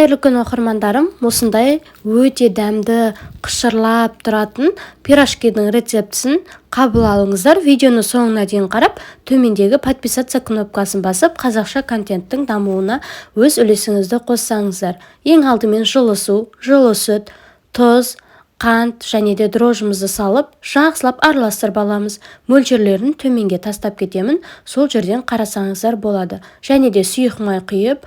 Қайырлы күн оқырмандарым, осындай өте дәмді қышырлап тұратын пирожкидің рецептісін қабыл алыңыздар. Видеоны соңына дейін қарап, төмендегі подписаться кнопкасын басып, қазақша контенттің дамуына өз үлесіңізді қоссаңыздар. Ең алдымен жылы су, жылы сүт, тұз, қант және де дрожжымызды салып, жақсылап араластырып аламыз. Мөлшерлерін төменге тастап кетемін, сол жерден қарасаңыздар болады. Және де сұйық май құйып,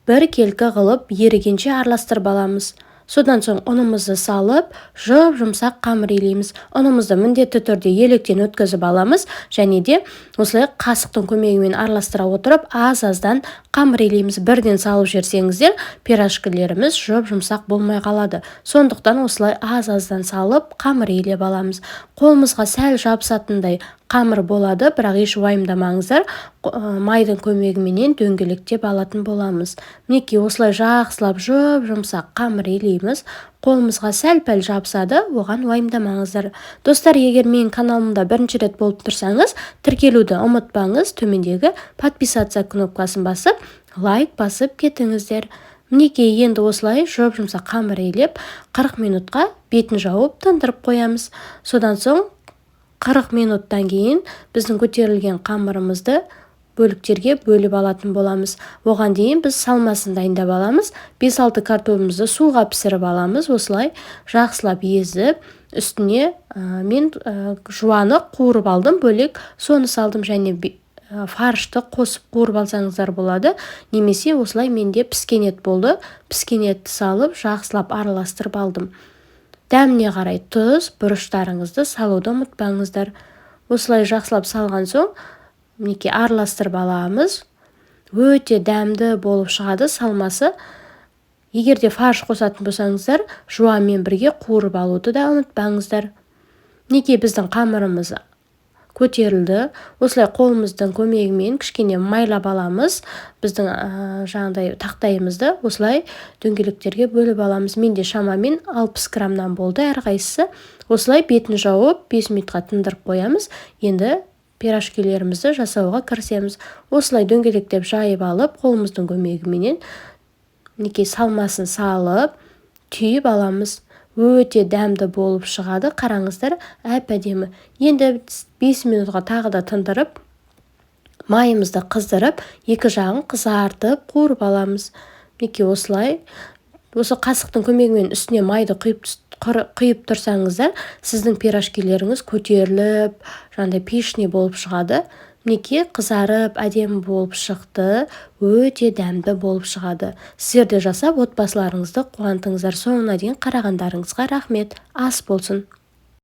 бір келкі қылып ерігенше араластырып аламыз. Содан соң ұнымызды салып, жұмсақ қамыр илейміз. Ұнымызды міндетті түрде електен өткізіп аламыз, және де осылай қасықтың көмегімен араластыра отырып, аз-аздан қамыр илейміз. Бірден салып жерсеңіздер, пирожкілеріміз жұмсақ болмай қалады. Сондықтан осылай аз-аздан салып, қамыр илеп аламыз. Қолымызға сәл жабысатындай қамыр болады, бірақ еш уайымдамаңыздар, майдың көмегіменен дөңгелектеп алатын боламыз. Мінекей осылай жақсылап жұмсақ қамыр илейміз. Қолымызға сәл-пәл жабысады, оған уайымдамаңыздар. Достар, егер менің каналымда бірінші рет болып тұрсаңыз, тіркелуді ұмытпаңыз, төмендегі подписаться кнопкасын басып, лайк басып кетіңіздер. Мінекей енді осылай жұмсақ қамыр илеп, 40 минутқа бетін жауып тындырып қоямыз. Содан соң 40 минуттан кейін біздің көтерілген қамырымызды бөліктерге бөліп алатын боламыз. Оған дейін біз салмасын дайындап аламыз. 5-6 картопымызды суға пісіріп аламыз. Осылай жақсылап езіп, үстіне мен жуаны қуырып алдым, бөлек соны салдым, және фаршты қосып қуырып алсаңыздар болады. Немесе осылай менде піскен ет болды. Піскен етті салып, жақсылап араластырып алдым. Дәміне қарай тұз, бұрыштарыңызды салуды ұмытпаңыздар. Осылай жақсылап салған соң, мінекей араластырып аламыз. Өте дәмді болып шығады салмасы. Егер де фарш қосатын болсаңыздар, жуанмен бірге қуырып алуды да ұмытпаңыздар. Мінекей біздің қамырымыз көтерілді. Осылай қолымыздың көмегімен кішкене майлап аламыз. Біздің жаңағыдай тақтайымызды осылай дөңгелектерге бөліп аламыз. Менде шамамен 60 граммнан болды әрқайсысы. Осылай бетін жауып 5 минутқа тындырып қоямыз. Енді пирожкилерімізді жасауға кірісеміз. Осылай дөңгелектеп жайып алып, қолымыздың көмегіменен мінекей салмасын салып, түйіп аламыз. Өте дәмді болып шығады, қараңыздар, әп-әдемі. Енді 5 минутқа тағы да тындырып, майымызды қыздырып, екі жағын қызартып қуырып аламыз. Мінекей осылай, осы қасықтың көмегімен үстіне майды құйып тұрсаңыздар, сіздің пирожкилеріңіз көтеріліп, жаңағыдай пешне болып шығады. Мінекей қызарып, әдемі болып шықты, өте дәмді болып шығады. Сіздер де жасап отбасыларыңызды қуантыңыздар. Соңына дейін қарағандарыңызға рахмет. Ас болсын.